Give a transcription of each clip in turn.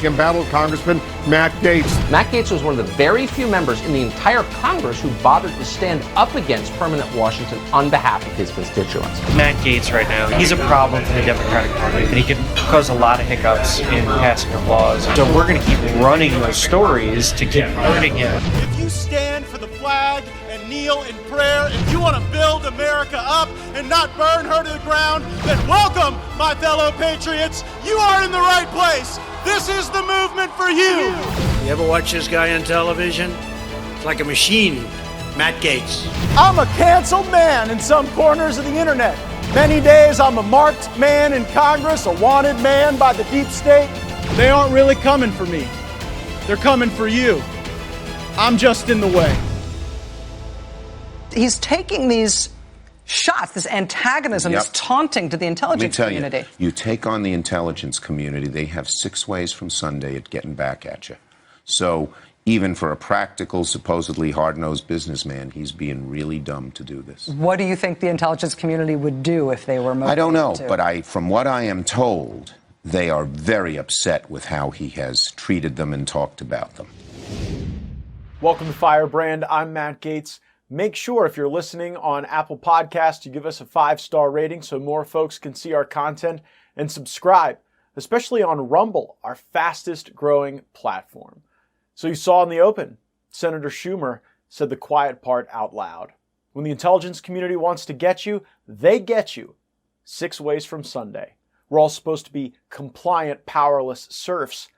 embattled Congressman Matt Gaetz. Matt Gaetz was one of the very few members in the entire Congress who bothered to stand up against permanent Washington on behalf of his constituents. Matt Gaetz right now, he's a problem for the Democratic Party, and he can cause a lot of hiccups in passing of laws. So we're going to keep running those stories to keep hurting him. If you stand for the flag and kneel in prayer, if you want to build America up and not burn her to the ground, then welcome, my fellow patriots. You are in the right place. This is the movement for you. You ever watch this guy on television? It's like a machine. Matt Gaetz. I'm a canceled man in some corners of the internet. Many days I'm a marked man in Congress, a wanted man by the deep state. They aren't really coming for me. They're coming for you. I'm just in the way. He's taking these shots, this antagonism, this taunting to the intelligence community. You take on the intelligence community, they have 6 ways from Sunday at getting back at you. So even for a practical, supposedly hard-nosed businessman, he's being really dumb to do this. What do you think the intelligence community would do if they were motivated? I don't know, but from what I am told, they are very upset with how he has treated them and talked about them. Welcome to Firebrand. I'm Matt Gaetz. Make sure if you're listening on Apple Podcasts, you give us a 5-star rating so more folks can see our content, and subscribe, especially on Rumble, our fastest growing platform. So you saw in the open, Senator Schumer said the quiet part out loud. When the intelligence community wants to get you, they get you. 6 ways from Sunday. We're all supposed to be compliant, powerless serfs.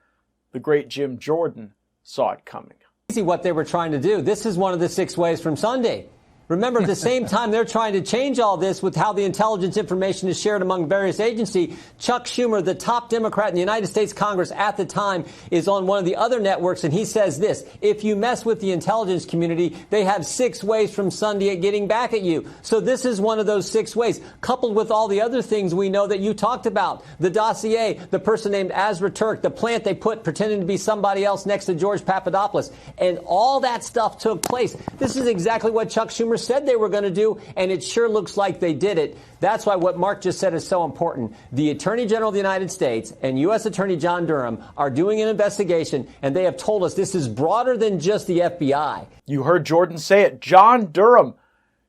The great Jim Jordan saw it coming. See what they were trying to do. This is one of the 6 ways from Sunday. Remember, at the same time they're trying to change all this with how the intelligence information is shared among various agencies, Chuck Schumer, the top Democrat in the United States Congress at the time, is on one of the other networks, and he says this: if you mess with the intelligence community, they have 6 ways from Sunday at getting back at you. So this is one of those 6 ways, coupled with all the other things we know that you talked about. The dossier, the person named Azra Turk, the plant they put pretending to be somebody else next to George Papadopoulos, and all that stuff took place. This is exactly what Chuck Schumer said they were going to do, and it sure looks like they did it. That's why what Mark just said is so important. The Attorney General of the United States and U.S. Attorney John Durham are doing an investigation, and they have told us this is broader than just the FBI. You heard Jordan say it. John Durham.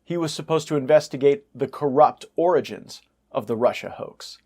He was supposed to investigate the corrupt origins of the Russia hoax.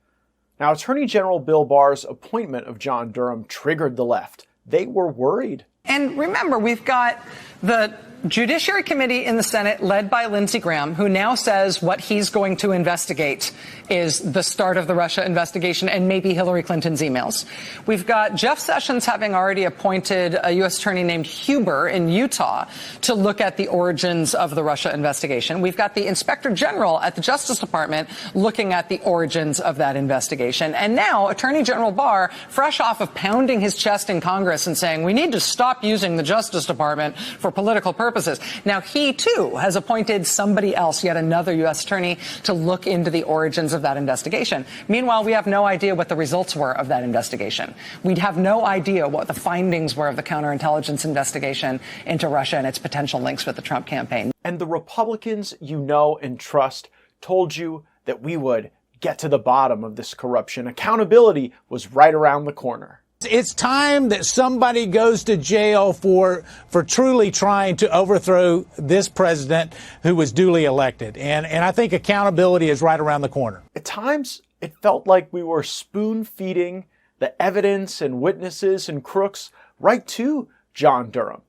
Now, Attorney General Bill Barr's appointment of John Durham triggered the left. They were worried. And remember, we've got the Judiciary Committee in the Senate led by Lindsey Graham, who now says what he's going to investigate is the start of the Russia investigation and maybe Hillary Clinton's emails. We've got Jeff Sessions having already appointed a U.S. attorney named Huber in Utah to look at the origins of the Russia investigation. We've got the Inspector General at the Justice Department looking at the origins of that investigation. And now Attorney General Barr, fresh off of pounding his chest in Congress and saying we need to stop using the Justice Department for political purposes. Now, he, too, has appointed somebody else, yet another U.S. attorney, to look into the origins of that investigation. Meanwhile, we have no idea what the results were of that investigation. We'd have no idea what the findings were of the counterintelligence investigation into Russia and its potential links with the Trump campaign. And the Republicans you know and trust told you that we would get to the bottom of this corruption. Accountability was right around the corner. It's time that somebody goes to jail for truly trying to overthrow this president who was duly elected. And I think accountability is right around the corner. At times, it felt like we were spoon-feeding the evidence and witnesses and crooks right to John Durham.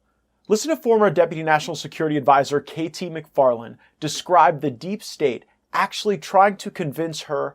Listen to former Deputy National Security Advisor K.T. McFarland describe the deep state actually trying to convince her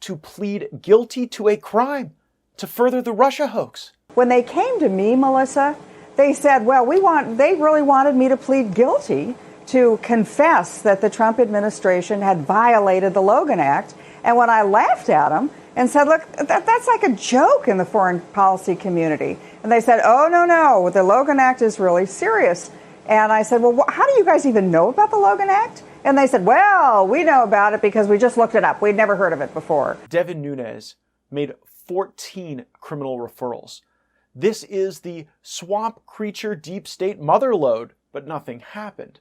to plead guilty to a crime to further the Russia hoax. When they came to me, Melissa, they said, well, they really wanted me to plead guilty to confess that the Trump administration had violated the Logan Act. And when I laughed at them and said, look, that's like a joke in the foreign policy community. And they said, oh, no, the Logan Act is really serious. And I said, well, how do you guys even know about the Logan Act? And they said, well, we know about it because we just looked it up. We'd never heard of it before. Devin Nunes made 14 criminal referrals. This is the swamp creature deep state mother lode, but nothing happened.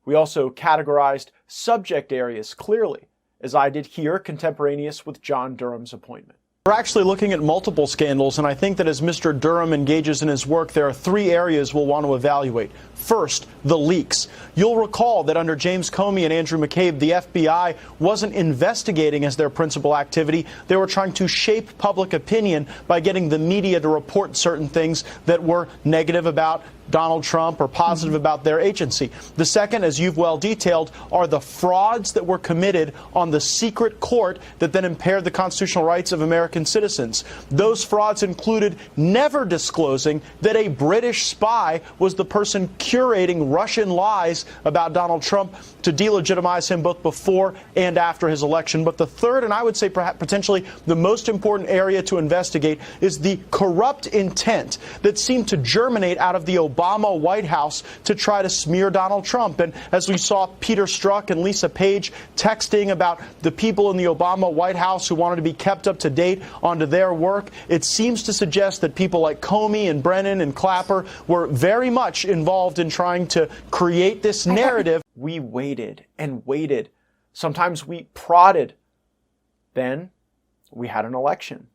We also categorized subject areas clearly, as I did here contemporaneous with John Durham's appointment. We're actually looking at multiple scandals, and I think that as Mr. Durham engages in his work, there are three areas we'll want to evaluate. First, the leaks. You'll recall that under James Comey and Andrew McCabe, the FBI wasn't investigating as their principal activity. They were trying to shape public opinion by getting the media to report certain things that were negative about Donald Trump or positive about their agency. The second, as you've well detailed, are the frauds that were committed on the secret court that then impaired the constitutional rights of American citizens. Those frauds included never disclosing that a British spy was the person curating Russian lies about Donald Trump to delegitimize him both before and after his election. But the third, and I would say perhaps potentially the most important area to investigate, is the corrupt intent that seemed to germinate out of the Obama White House to try to smear Donald Trump. And as we saw Peter Strzok and Lisa Page texting about the people in the Obama White House who wanted to be kept up to date onto their work, it seems to suggest that people like Comey and Brennan and Clapper were very much involved in trying to create this narrative. We waited and waited. Sometimes we prodded. Then we had an election.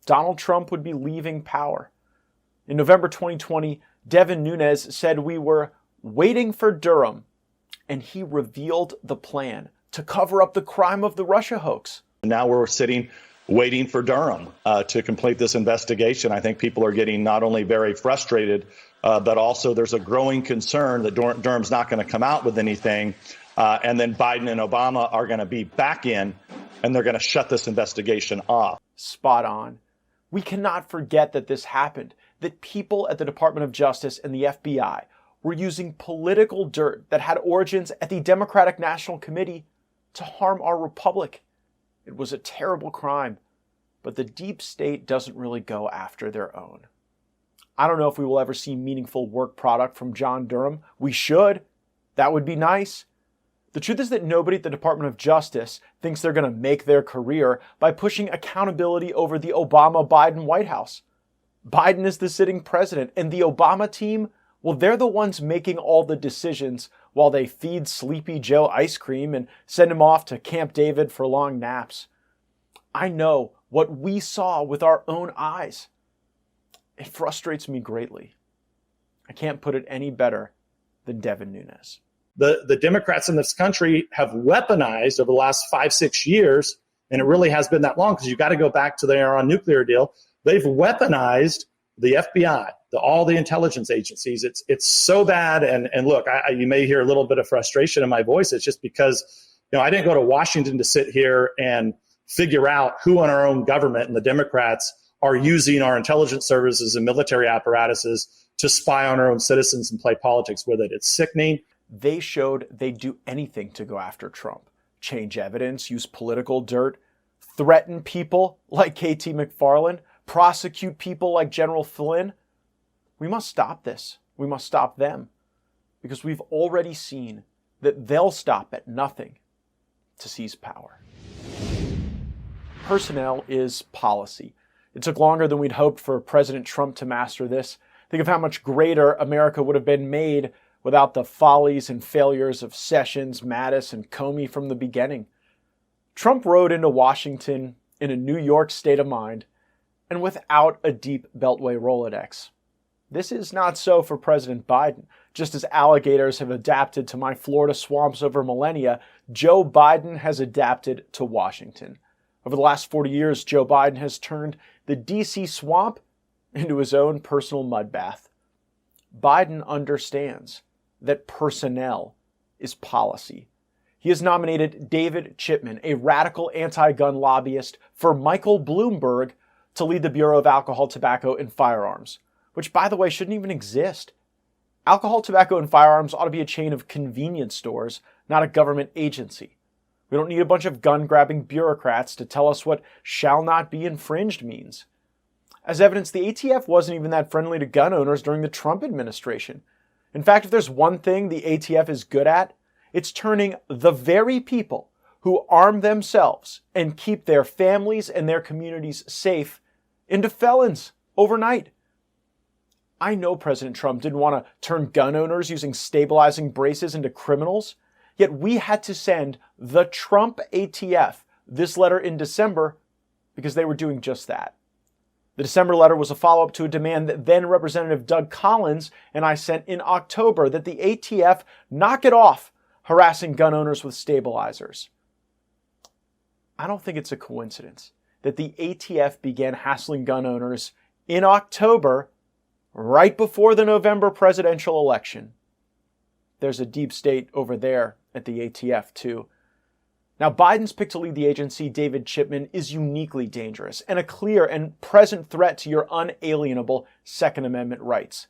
Donald Trump would be leaving power. In November 2020, Devin Nunes said we were waiting for Durham, and he revealed the plan to cover up the crime of the Russia hoax. Now we're sitting waiting for Durham to complete this investigation. I think people are getting not only very frustrated, but also there's a growing concern that Durham's not going to come out with anything. And then Biden and Obama are going to be back in, and they're going to shut this investigation off. Spot on. We cannot forget that this happened, that people at the Department of Justice and the FBI were using political dirt that had origins at the Democratic National Committee to harm our republic. It was a terrible crime, but the deep state doesn't really go after their own. I don't know if we will ever see meaningful work product from John Durham. We should. That would be nice. The truth is that nobody at the Department of Justice thinks they're going to make their career by pushing accountability over the Obama-Biden White House. Biden is the sitting president, and the Obama team, well, they're the ones making all the decisions while they feed Sleepy Joe ice cream and send him off to Camp David for long naps. I know what we saw with our own eyes. It frustrates me greatly. I can't put it any better than Devin Nunes. The Democrats in this country have weaponized over the last 5-6 years, and it really has been that long because you've got to go back to the Iran nuclear deal. They've weaponized the FBI, all the intelligence agencies. It's so bad. And look, you may hear a little bit of frustration in my voice. It's just because, I didn't go to Washington to sit here and figure out who in our own government and the Democrats are using our intelligence services and military apparatuses to spy on our own citizens and play politics with it. It's sickening. They showed they'd do anything to go after Trump, change evidence, use political dirt, threaten people like KT McFarland, prosecute people like General Flynn. We must stop this. We must stop them, because we've already seen that they'll stop at nothing to seize power. Personnel is policy. It took longer than we'd hoped for President Trump to master this. Think of how much greater America would have been made without the follies and failures of Sessions, Mattis, and Comey from the beginning. Trump rode into Washington in a New York state of mind and without a deep Beltway Rolodex. This is not so for President Biden. Just as alligators have adapted to my Florida swamps over millennia, Joe Biden has adapted to Washington. Over the last 40 years, Joe Biden has turned the D.C. swamp into his own personal mud bath. Biden understands that personnel is policy. He has nominated David Chipman, a radical anti-gun lobbyist, for Michael Bloomberg to lead the Bureau of Alcohol, Tobacco, and Firearms, which, by the way, shouldn't even exist. Alcohol, tobacco, and firearms ought to be a chain of convenience stores, not a government agency. We don't need a bunch of gun-grabbing bureaucrats to tell us what shall not be infringed means. As evidence, the ATF wasn't even that friendly to gun owners during the Trump administration. In fact, if there's one thing the ATF is good at, it's turning the very people who arm themselves and keep their families and their communities safe into felons overnight. I know President Trump didn't want to turn gun owners using stabilizing braces into criminals, yet we had to send the Trump ATF this letter in December because they were doing just that. The December letter was a follow-up to a demand that then Representative Doug Collins and I sent in October that the ATF knock it off harassing gun owners with stabilizers. I don't think it's a coincidence that the ATF began hassling gun owners in October, right before the November presidential election. There's a deep state over there at the ATF too. Now, Biden's pick to lead the agency, David Chipman, is uniquely dangerous and a clear and present threat to your unalienable Second Amendment rights.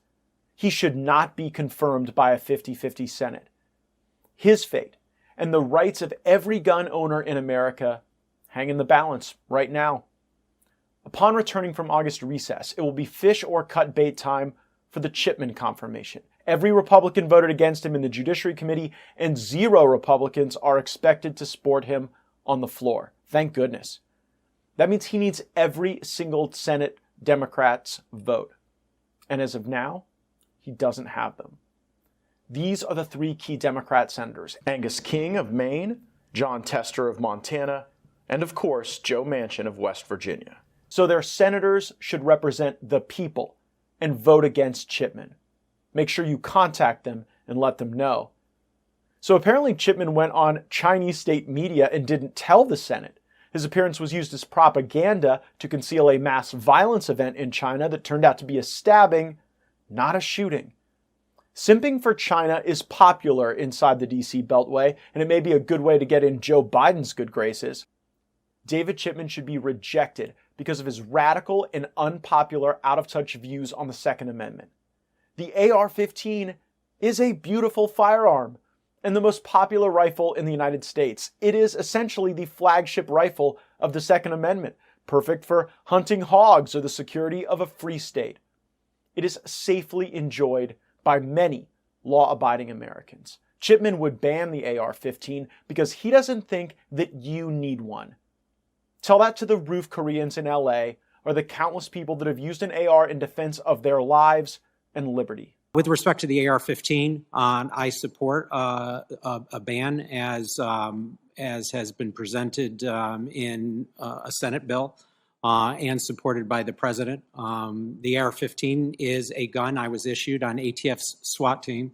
He should not be confirmed by a 50-50 Senate. His fate and the rights of every gun owner in America hang in the balance right now. Upon returning from August recess, it will be fish or cut bait time for the Chipman confirmation. Every Republican voted against him in the Judiciary Committee, and 0 Republicans are expected to support him on the floor. Thank goodness. That means he needs every single Senate Democrat's vote. And as of now, he doesn't have them. These are the 3 key Democrat senators: Angus King of Maine, John Tester of Montana, and of course, Joe Manchin of West Virginia. So their senators should represent the people and vote against Chipman. Make sure you contact them and let them know. So apparently Chipman went on Chinese state media and didn't tell the Senate. His appearance was used as propaganda to conceal a mass violence event in China that turned out to be a stabbing, not a shooting. Simping for China is popular inside the DC Beltway, and it may be a good way to get in Joe Biden's good graces. David Chipman should be rejected because of his radical and unpopular out-of-touch views on the Second Amendment. The AR-15 is a beautiful firearm and the most popular rifle in the United States. It is essentially the flagship rifle of the Second Amendment, perfect for hunting hogs or the security of a free state. It is safely enjoyed by many law-abiding Americans. Chipman would ban the AR-15 because he doesn't think that you need one. Tell that to the roof Koreans in LA or the countless people that have used an AR in defense of their lives and liberty. With respect to the AR-15, I support a ban as has been presented in a Senate bill and supported by the president. The AR-15 is a gun I was issued on ATF's SWAT team,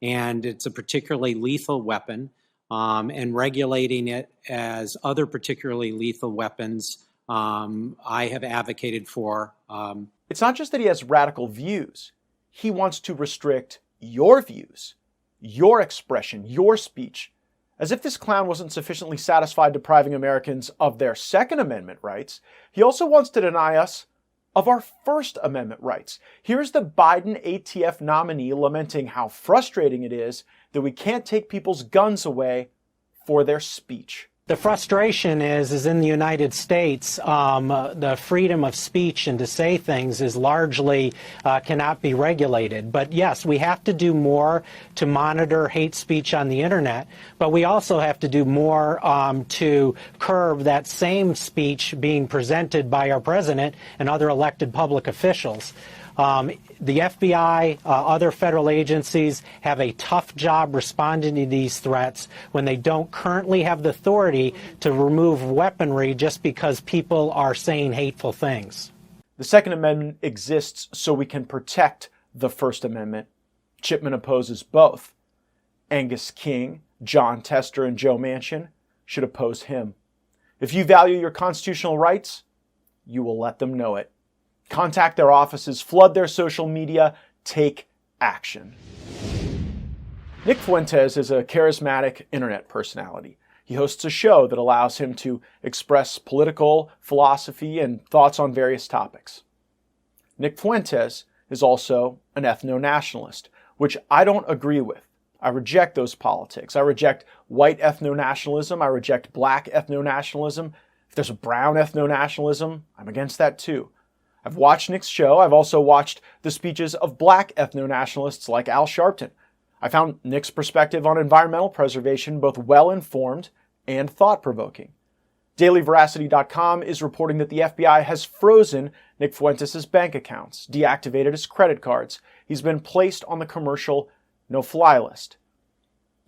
and it's a particularly lethal weapon. And regulating it as other particularly lethal weapons, I have advocated for. It's not just that he has radical views. He wants to restrict your views, your expression, your speech. As if this clown wasn't sufficiently satisfied depriving Americans of their Second Amendment rights, he also wants to deny us of our First Amendment rights. Here's the Biden ATF nominee lamenting how frustrating it is that we can't take people's guns away for their speech. The frustration is in the United States, the freedom of speech and to say things is largely cannot be regulated. But yes, we have to do more to monitor hate speech on the internet, but we also have to do more to curb that same speech being presented by our president and other elected public officials. The FBI, other federal agencies have a tough job responding to these threats when they don't currently have the authority to remove weaponry just because people are saying hateful things. The Second Amendment exists so we can protect the First Amendment. Chipman opposes both. Angus King, John Tester, and Joe Manchin should oppose him. If you value your constitutional rights, you will let them know it. Contact their offices, flood their social media, take action. Nick Fuentes is a charismatic internet personality. He hosts a show that allows him to express political philosophy and thoughts on various topics. Nick Fuentes is also an ethno-nationalist, which I don't agree with. I reject those politics. I reject white ethno-nationalism. I reject black ethno-nationalism. If there's a brown ethno-nationalism, I'm against that too. I've watched Nick's show. I've also watched the speeches of black ethno-nationalists like Al Sharpton. I found Nick's perspective on environmental preservation both well-informed and thought-provoking. DailyVeracity.com is reporting that the FBI has frozen Nick Fuentes' bank accounts, deactivated his credit cards. He's been placed on the commercial no-fly list.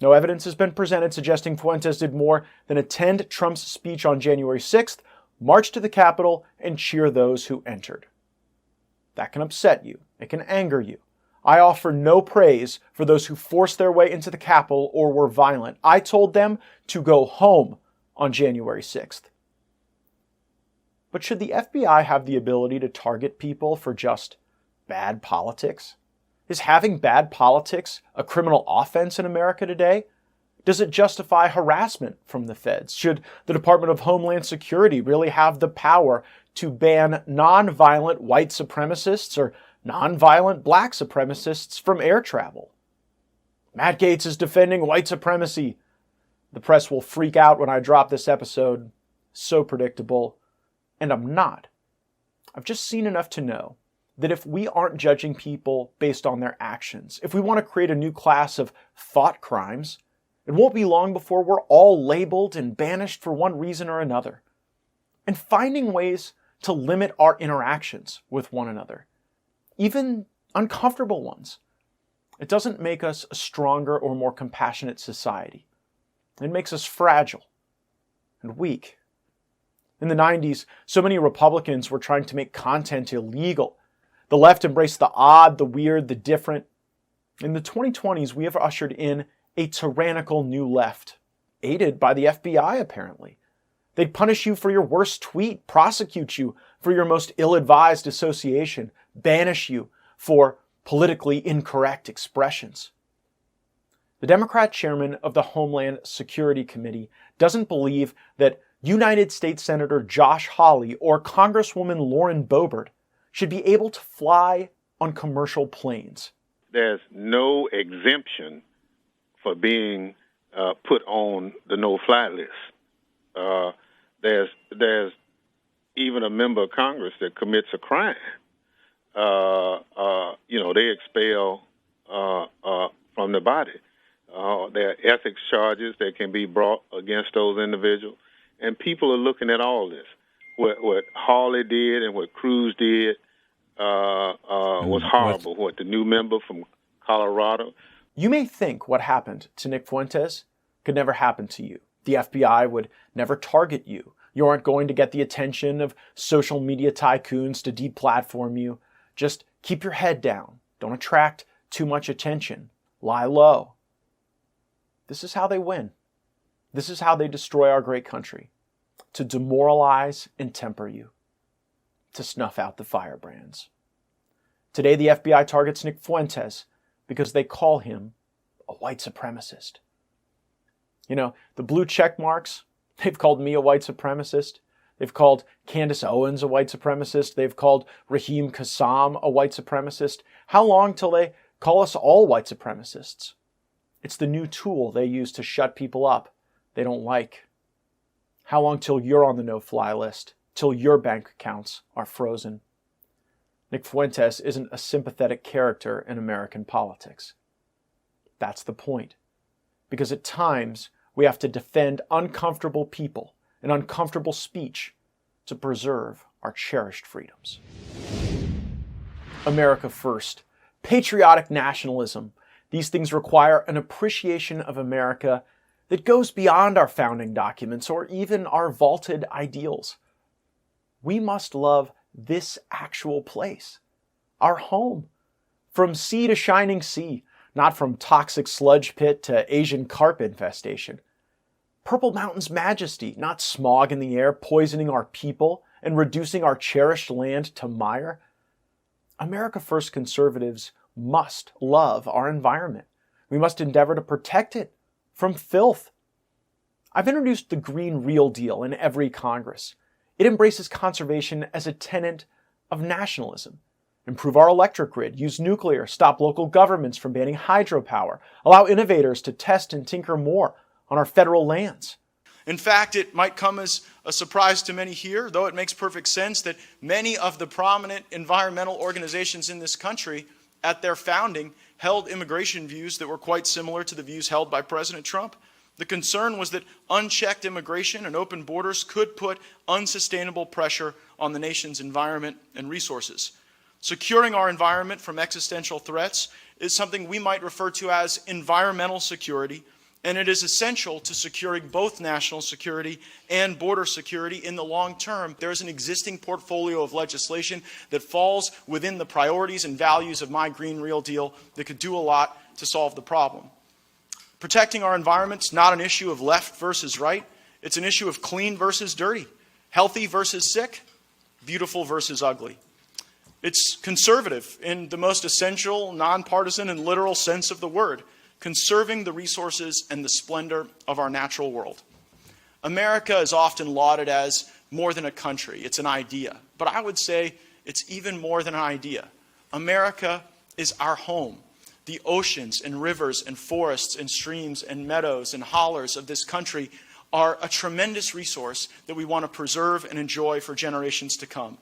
No evidence has been presented suggesting Fuentes did more than attend Trump's speech on January 6th, march to the Capitol and cheer those who entered. That can upset you. It can anger you. I offer no praise for those who forced their way into the Capitol or were violent. I told them to go home on January 6th. But should the FBI have the ability to target people for just bad politics? Is having bad politics a criminal offense in America today? Does it justify harassment from the feds? Should the Department of Homeland Security really have the power to ban non-violent white supremacists or non-violent black supremacists from air travel? Matt Gaetz is defending white supremacy. The press will freak out when I drop this episode. So predictable. And I'm not. I've just seen enough to know that if we aren't judging people based on their actions, if we want to create a new class of thought crimes, it won't be long before we're all labeled and banished for one reason or another. And finding ways to limit our interactions with one another, even uncomfortable ones, it doesn't make us a stronger or more compassionate society. It makes us fragile and weak. In the 90s, so many Republicans were trying to make content illegal. The left embraced the odd, the weird, the different. In the 2020s, we have ushered in a tyrannical new left, aided by the FBI, apparently. They'd punish you for your worst tweet, prosecute you for your most ill-advised association, banish you for politically incorrect expressions. The Democrat chairman of the Homeland Security Committee doesn't believe that United States Senator Josh Hawley or Congresswoman Lauren Boebert should be able to fly on commercial planes. There's no exemption for being put on the no-fly list. There's even a member of Congress that commits a crime. They expel from the body. There are ethics charges that can be brought against those individuals. And people are looking at all this. What Hawley did and what Cruz did was horrible. What the new member from Colorado. You may think what happened to Nick Fuentes could never happen to you. The FBI would never target you. You aren't going to get the attention of social media tycoons to deplatform you. Just keep your head down. Don't attract too much attention. Lie low. This is how they win. This is how they destroy our great country. To demoralize and temper you. To snuff out the firebrands. Today the FBI targets Nick Fuentes because they call him a white supremacist. You know, the blue check marks, they've called me a white supremacist. They've called Candace Owens a white supremacist. They've called Raheem Kassam a white supremacist. How long till they call us all white supremacists? It's the new tool they use to shut people up they don't like. How long till you're on the no-fly list? Till your bank accounts are frozen? Nick Fuentes isn't a sympathetic character in American politics. That's the point. Because at times, we have to defend uncomfortable people and uncomfortable speech to preserve our cherished freedoms. America first. Patriotic nationalism. These things require an appreciation of America that goes beyond our founding documents or even our vaulted ideals. We must love this actual place, our home, from sea to shining sea, not from toxic sludge pit to Asian carp infestation. Purple Mountain's majesty, not smog in the air poisoning our people and reducing our cherished land to mire. America First conservatives must love our environment. We must endeavor to protect it from filth. I've introduced the Green Real Deal in every Congress. It embraces conservation as a tenet of nationalism. Improve our electric grid, use nuclear, stop local governments from banning hydropower, allow innovators to test and tinker more on our federal lands. In fact, it might come as a surprise to many here, though it makes perfect sense that many of the prominent environmental organizations in this country at their founding held immigration views that were quite similar to the views held by President Trump. The concern was that unchecked immigration and open borders could put unsustainable pressure on the nation's environment and resources. Securing our environment from existential threats is something we might refer to as environmental security, And it is essential to securing both national security and border security in the long term. There is an existing portfolio of legislation that falls within the priorities and values of my Green Real Deal that could do a lot to solve the problem. Protecting our environment is not an issue of left versus right. It's an issue of clean versus dirty, healthy versus sick, beautiful versus ugly. It's conservative in the most essential, nonpartisan, and literal sense of the word, conserving the resources and the splendor of our natural world. America is often lauded as more than a country. It's an idea. But I would say it's even more than an idea. America is our home. The oceans and rivers and forests and streams and meadows and hollers of this country are a tremendous resource that we want to preserve and enjoy for generations to come.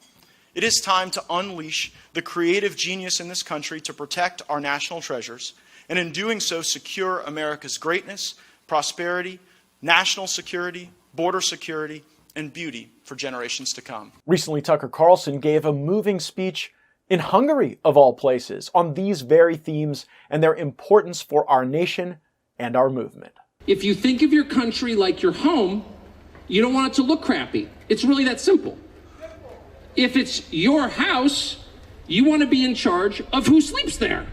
It is time to unleash the creative genius in this country to protect our national treasures, and in doing so, secure America's greatness, prosperity, national security, border security, and beauty for generations to come. Recently, Tucker Carlson gave a moving speech in Hungary, of all places, on these very themes and their importance for our nation and our movement. If you think of your country like your home, you don't want it to look crappy. It's really that simple. If it's your house, you want to be in charge of who sleeps there.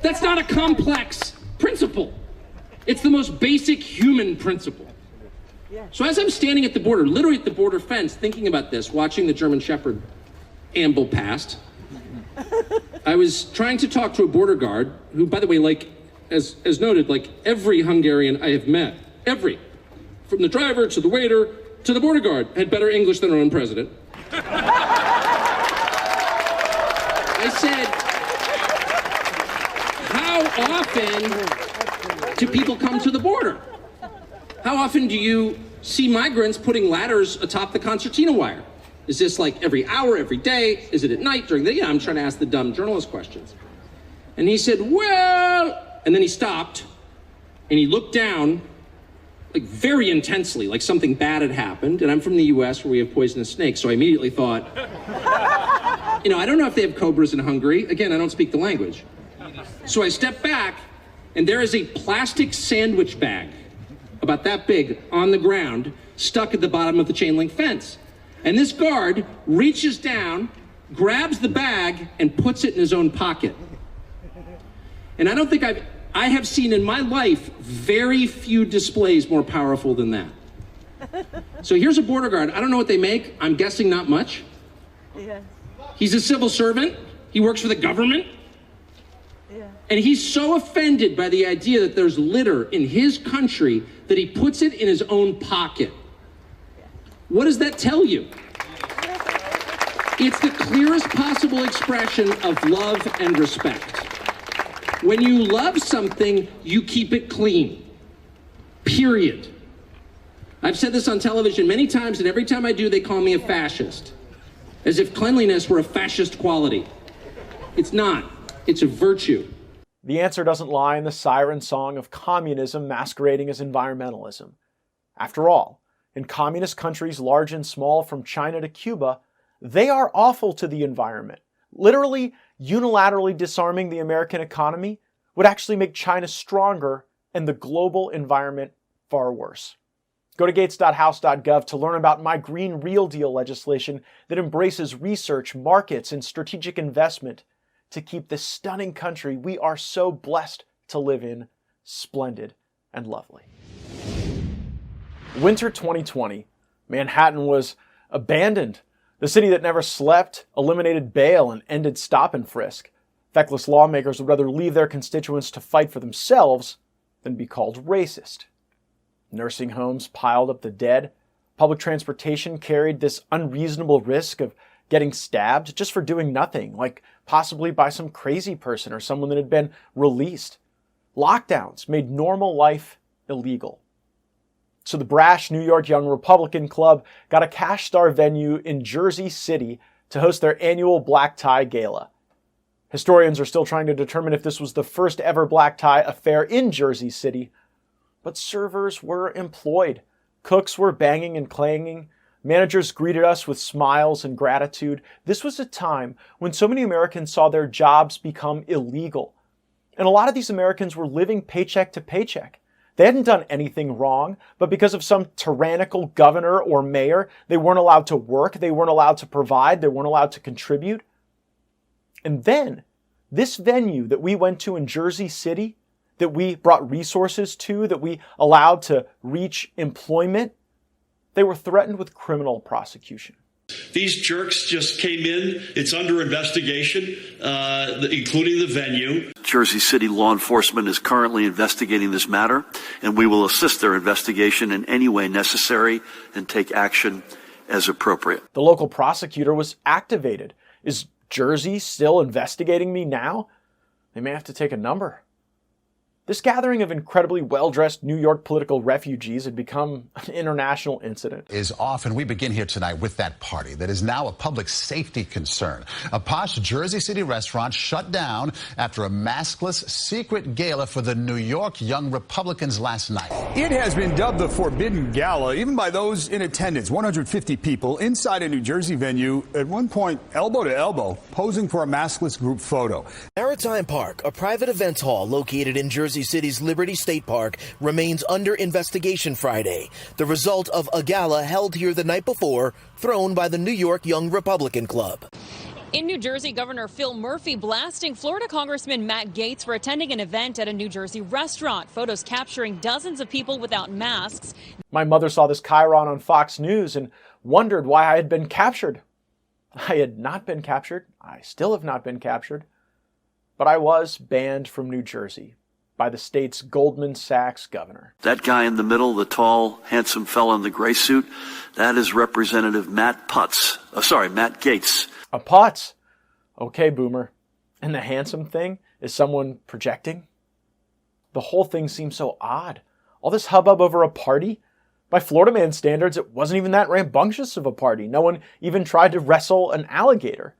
That's not a complex principle. It's the most basic human principle. So as I'm standing at the border, literally at the border fence, thinking about this, watching the German Shepherd amble past, I was trying to talk to a border guard who, by the way, like, as noted, like every Hungarian I have met, from the driver to the waiter to the border guard, had better English than our own president. I said, how often do people come to the border? How often do you see migrants putting ladders atop the concertina wire? Is this like every hour, every day? Is it at night, during the day? Yeah, I'm trying to ask the dumb journalist questions. And he said, well, and then he stopped and he looked down like very intensely, like something bad had happened. And I'm from the US where we have poisonous snakes. So I immediately thought, you know, I don't know if they have cobras in Hungary. Again, I don't speak the language. So I stepped back and there is a plastic sandwich bag about that big on the ground stuck at the bottom of the chain link fence. And this guard reaches down, grabs the bag, and puts it in his own pocket. And I don't think I have seen in my life very few displays more powerful than that. So here's a border guard. I don't know what they make. I'm guessing not much. Yeah. He's a civil servant. He works for the government. Yeah. And he's so offended by the idea that there's litter in his country that he puts it in his own pocket. What does that tell you? It's the clearest possible expression of love and respect. When you love something, you keep it clean. Period. I've said this on television many times, and every time I do, they call me a fascist. As if cleanliness were a fascist quality. It's not. It's a virtue. The answer doesn't lie in the siren song of communism masquerading as environmentalism. After all, in communist countries large and small from China to Cuba, they are awful to the environment. Literally, unilaterally disarming the American economy would actually make China stronger and the global environment far worse. Go to gates.house.gov to learn about my Green Real Deal legislation that embraces research, markets, and strategic investment to keep this stunning country we are so blessed to live in splendid and lovely. Winter 2020, Manhattan was abandoned. The city that never slept, eliminated bail, and ended stop and frisk. Feckless lawmakers would rather leave their constituents to fight for themselves than be called racist. Nursing homes piled up the dead. Public transportation carried this unreasonable risk of getting stabbed just for doing nothing, like possibly by some crazy person or someone that had been released. Lockdowns made normal life illegal. So the brash New York Young Republican Club got a cash star venue in Jersey City to host their annual black tie gala. Historians are still trying to determine if this was the first ever black tie affair in Jersey City, but servers were employed. Cooks were banging and clanging. Managers greeted us with smiles and gratitude. This was a time when so many Americans saw their jobs become illegal. And a lot of these Americans were living paycheck to paycheck. They hadn't done anything wrong, but because of some tyrannical governor or mayor, they weren't allowed to work, they weren't allowed to provide, they weren't allowed to contribute. And then, this venue that we went to in Jersey City, that we brought resources to, that we allowed to reach employment, they were threatened with criminal prosecution. These jerks just came in. It's under investigation, including the venue. Jersey City law enforcement is currently investigating this matter, and we will assist their investigation in any way necessary and take action as appropriate. The local prosecutor was activated. Is Jersey still investigating me now? They may have to take a number. This gathering of incredibly well-dressed New York political refugees had become an international incident. Is off, and we begin here tonight with that party that is now a public safety concern. A posh Jersey City restaurant shut down after a maskless secret gala for the New York Young Republicans last night. It has been dubbed the Forbidden Gala, even by those in attendance. 150 people inside a New Jersey venue, at one point elbow to elbow, posing for a maskless group photo. Maritime Park, a private events hall located in Jersey City's Liberty State Park, remains under investigation Friday, the result of a gala held here the night before, thrown by the New York Young Republican Club. In New Jersey, Governor Phil Murphy blasting Florida Congressman Matt Gaetz for attending an event at a New Jersey restaurant. Photos capturing dozens of people without masks. My mother saw this chyron on Fox News and wondered why I had been captured. I had not been captured. I still have not been captured. But I was banned from New Jersey by the state's Goldman Sachs governor. That guy in the middle, the tall, handsome fella in the gray suit, that is Representative Matt Gaetz. A Putz? Okay, boomer. And the handsome thing is someone projecting? The whole thing seems so odd. All this hubbub over a party? By Florida man standards, it wasn't even that rambunctious of a party. No one even tried to wrestle an alligator.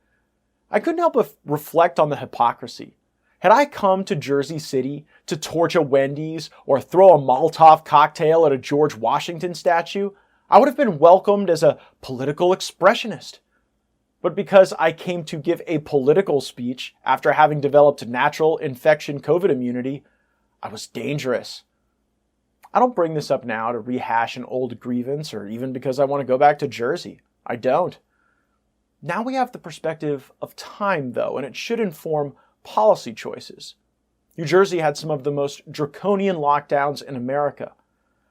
I couldn't help but reflect on the hypocrisy. Had I come to Jersey City to torch a Wendy's or throw a Molotov cocktail at a George Washington statue, I would have been welcomed as a political expressionist. But because I came to give a political speech after having developed natural infection COVID immunity, I was dangerous. I don't bring this up now to rehash an old grievance or even because I want to go back to Jersey. I don't. Now we have the perspective of time, though, and it should inform policy choices. New Jersey had some of the most draconian lockdowns in America.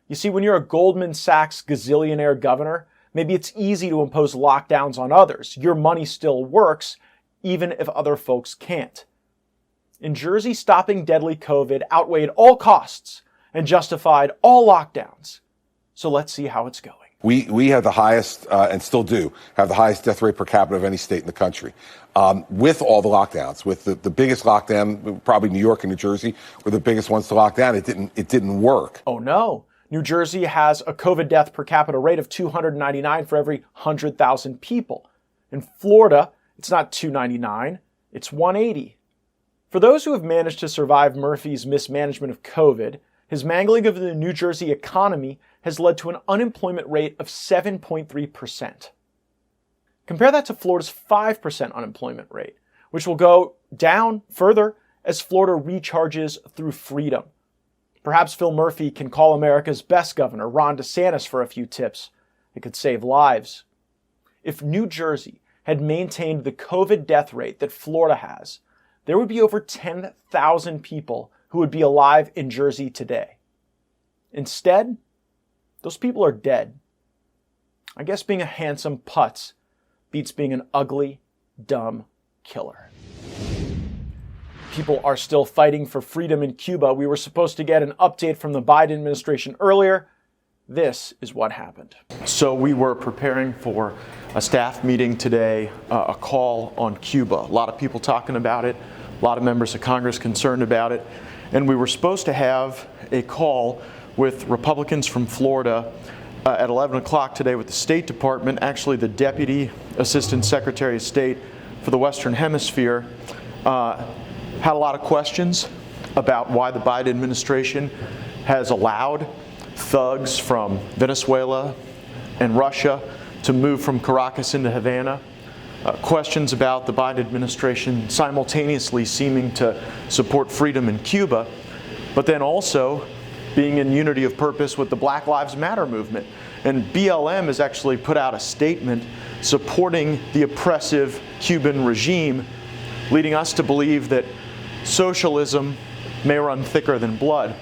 You see, when you're a Goldman Sachs gazillionaire governor, maybe it's easy to impose lockdowns on others. Your money still works, even if other folks can't. In Jersey, stopping deadly COVID outweighed all costs and justified all lockdowns. So let's see how it's going. We have the highest, and still do, have the highest death rate per capita of any state in the country. With all the lockdowns, with the biggest lockdown, probably New York and New Jersey were the biggest ones to lock down. It didn't work. Oh no. New Jersey has a COVID death per capita rate of 299 for every 100,000 people. In Florida, it's not 299, it's 180. For those who have managed to survive Murphy's mismanagement of COVID, his mangling of the New Jersey economy has led to an unemployment rate of 7.3%. Compare that to Florida's 5% unemployment rate, which will go down further as Florida recharges through freedom. Perhaps Phil Murphy can call America's best governor, Ron DeSantis, for a few tips. It could save lives. If New Jersey had maintained the COVID death rate that Florida has, there would be over 10,000 people who would be alive in Jersey today. Instead, those people are dead. I guess being a handsome putz beats being an ugly, dumb killer. People are still fighting for freedom in Cuba. We were supposed to get an update from the Biden administration earlier. This is what happened. So we were preparing for a staff meeting today, a call on Cuba. A lot of people talking about it, a lot of members of Congress concerned about it. And we were supposed to have a call with Republicans from Florida at 11 o'clock today with the State Department. Actually, the Deputy Assistant Secretary of State for the Western Hemisphere had a lot of questions about why the Biden administration has allowed thugs from Venezuela and Russia to move from Caracas into Havana. Questions about the Biden administration simultaneously seeming to support freedom in Cuba, but then also being in unity of purpose with the Black Lives Matter movement. And BLM has actually put out a statement supporting the oppressive Cuban regime, leading us to believe that socialism may run thicker than blood.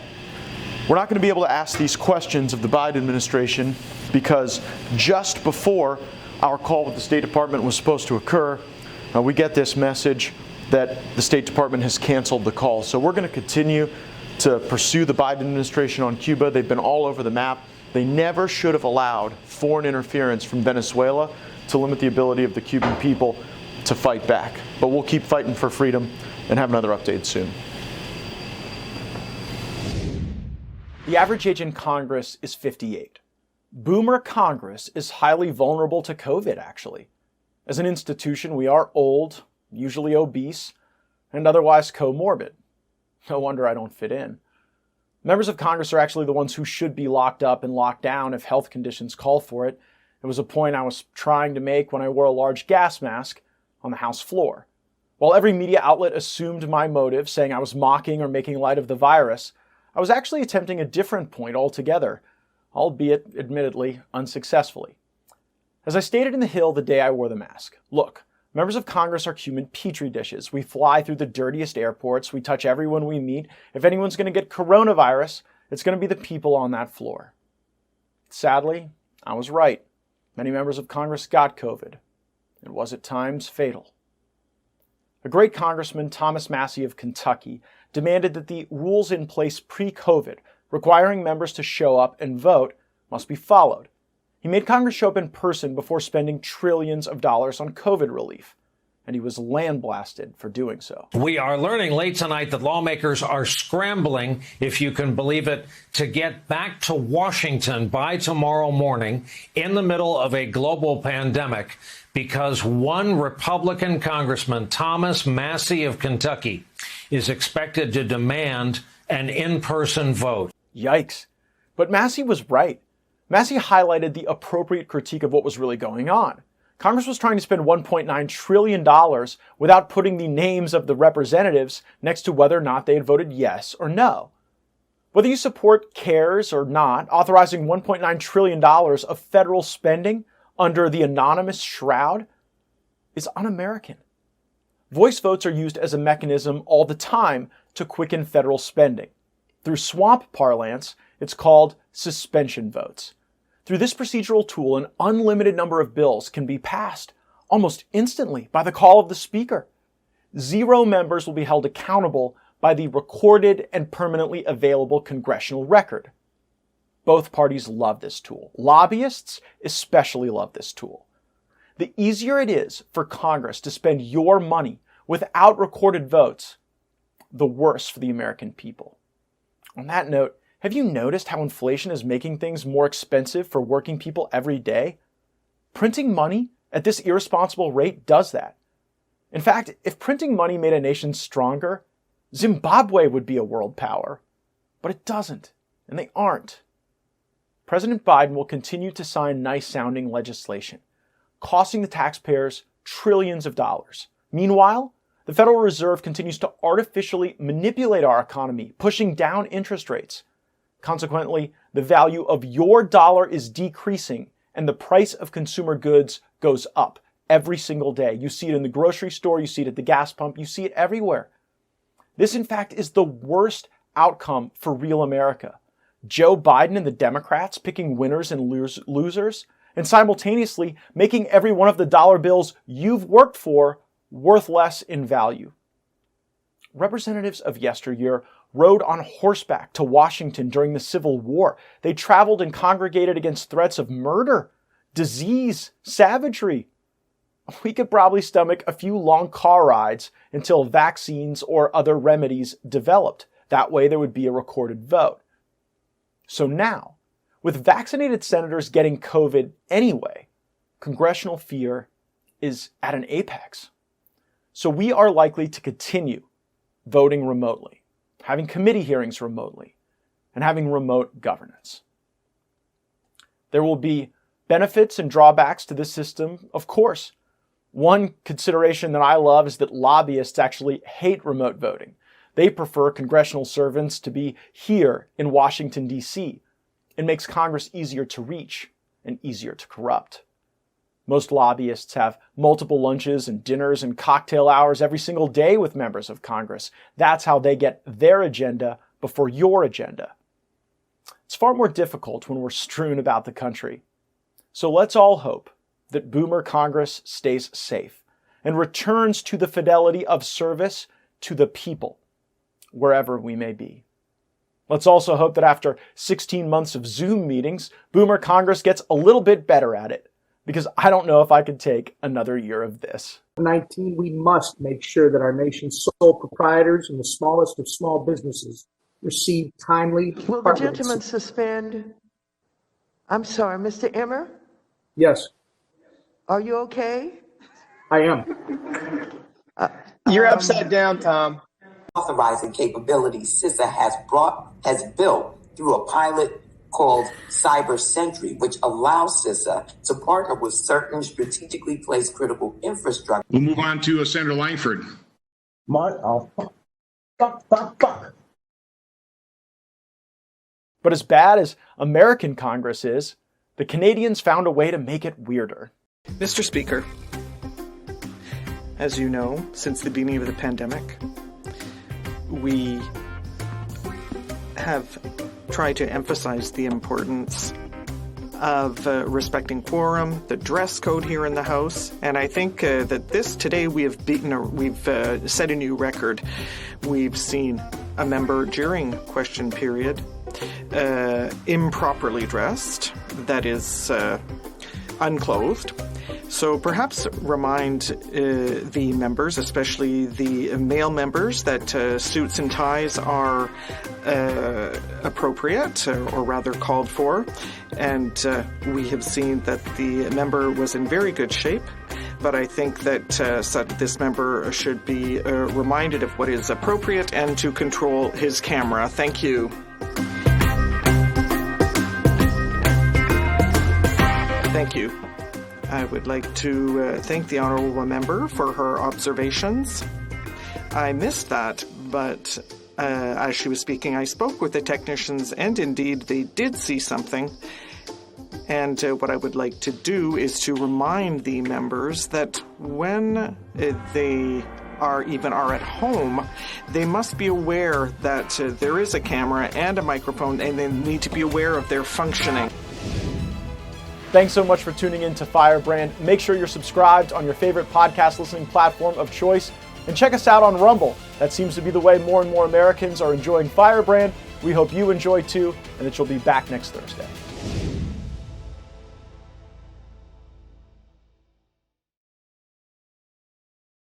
We're not going to be able to ask these questions of the Biden administration because just before our call with the State Department was supposed to occur, we get this message that the State Department has canceled the call. So we're going to continue to pursue the Biden administration on Cuba. They've been all over the map. They never should have allowed foreign interference from Venezuela to limit the ability of the Cuban people to fight back. But we'll keep fighting for freedom and have another update soon. The average age in Congress is 58. Boomer Congress is highly vulnerable to COVID, actually. As an institution, we are old, usually obese, and otherwise comorbid. No wonder I don't fit in. Members of Congress are actually the ones who should be locked up and locked down if health conditions call for it. It was a point I was trying to make when I wore a large gas mask on the House floor. While every media outlet assumed my motive, saying I was mocking or making light of the virus, I was actually attempting a different point altogether, albeit admittedly unsuccessfully. As I stated in The Hill the day I wore the mask, look, members of Congress are human petri dishes. We fly through the dirtiest airports. We touch everyone we meet. If anyone's going to get coronavirus, it's going to be the people on that floor. Sadly, I was right. Many members of Congress got COVID. It was at times fatal. A great Congressman, Thomas Massie of Kentucky, demanded that the rules in place pre-COVID, requiring members to show up and vote, must be followed. He made Congress show up in person before spending trillions of dollars on COVID relief, and he was landblasted for doing so. We are learning late tonight that lawmakers are scrambling, if you can believe it, to get back to Washington by tomorrow morning in the middle of a global pandemic because one Republican Congressman, Thomas Massie of Kentucky, is expected to demand an in-person vote. Yikes. But Massie was right. Massie highlighted the appropriate critique of what was really going on. Congress was trying to spend $1.9 trillion without putting the names of the representatives next to whether or not they had voted yes or no. Whether you support CARES or not, authorizing $1.9 trillion of federal spending under the anonymous shroud is un-American. Voice votes are used as a mechanism all the time to quicken federal spending. Through swamp parlance, it's called suspension votes. Through this procedural tool, an unlimited number of bills can be passed almost instantly by the call of the Speaker. 0 members will be held accountable by the recorded and permanently available congressional record. Both parties love this tool. Lobbyists especially love this tool. The easier it is for Congress to spend your money without recorded votes, the worse for the American people. On that note, have you noticed how inflation is making things more expensive for working people every day? Printing money at this irresponsible rate does that. In fact, if printing money made a nation stronger, Zimbabwe would be a world power. But it doesn't, and they aren't. President Biden will continue to sign nice-sounding legislation, costing the taxpayers trillions of dollars. Meanwhile, the Federal Reserve continues to artificially manipulate our economy, pushing down interest rates. Consequently, the value of your dollar is decreasing, and the price of consumer goods goes up every single day. You see it in the grocery store, you see it at the gas pump, you see it everywhere. This, in fact, is the worst outcome for real America. Joe Biden and the Democrats picking winners and losers, and simultaneously making every one of the dollar bills you've worked for worth less in value. Representatives of yesteryear rode on horseback to Washington during the Civil War. They traveled and congregated against threats of murder, disease, savagery. We could probably stomach a few long car rides until vaccines or other remedies developed. That way there would be a recorded vote. So now, with vaccinated senators getting COVID anyway, congressional fear is at an apex. So we are likely to continue voting remotely, having committee hearings remotely, and having remote governance. There will be benefits and drawbacks to this system, of course. One consideration that I love is that lobbyists actually hate remote voting. They prefer congressional servants to be here in Washington, D.C. It makes Congress easier to reach and easier to corrupt. Most lobbyists have multiple lunches and dinners and cocktail hours every single day with members of Congress. That's how they get their agenda before your agenda. It's far more difficult when we're strewn about the country. So let's all hope that Boomer Congress stays safe and returns to the fidelity of service to the people, wherever we may be. Let's also hope that after 16 months of Zoom meetings, Boomer Congress gets a little bit better at it, because I don't know if I could take another year of this. 19, we must make sure that our nation's sole proprietors and the smallest of small businesses receive timely. Will the gentleman suspend? I'm sorry, Mr. Emmer? Yes. Are you okay? I am. You're upside down, Tom. Authorizing capabilities CISA has built through a pilot called Cyber Sentry, which allows CISA to partner with certain strategically placed critical infrastructure. We'll move on to Senator Langford. Fuck. But as bad as American Congress is, the Canadians found a way to make it weirder. Mr. Speaker, as you know, since the beginning of the pandemic, we have tried to emphasize the importance of respecting quorum, the dress code here in the House, and I think that today we've set a new record. We've seen a member during question period improperly dressed, that is unclothed. So perhaps remind the members, especially the male members, that suits and ties are appropriate, or rather called for. And we have seen that the member was in very good shape. But I think that this member should be reminded of what is appropriate and to control his camera. Thank you. Thank you. I would like to thank the honourable member for her observations. I missed that, but as she was speaking, I spoke with the technicians, and indeed they did see something. And what I would like to do is to remind the members that when they are at home, they must be aware that there is a camera and a microphone, and they need to be aware of their functioning. Thanks so much for tuning in to Firebrand. Make sure you're subscribed on your favorite podcast listening platform of choice, and check us out on Rumble. That seems to be the way more and more Americans are enjoying Firebrand. We hope you enjoy too, and that you'll be back next Thursday.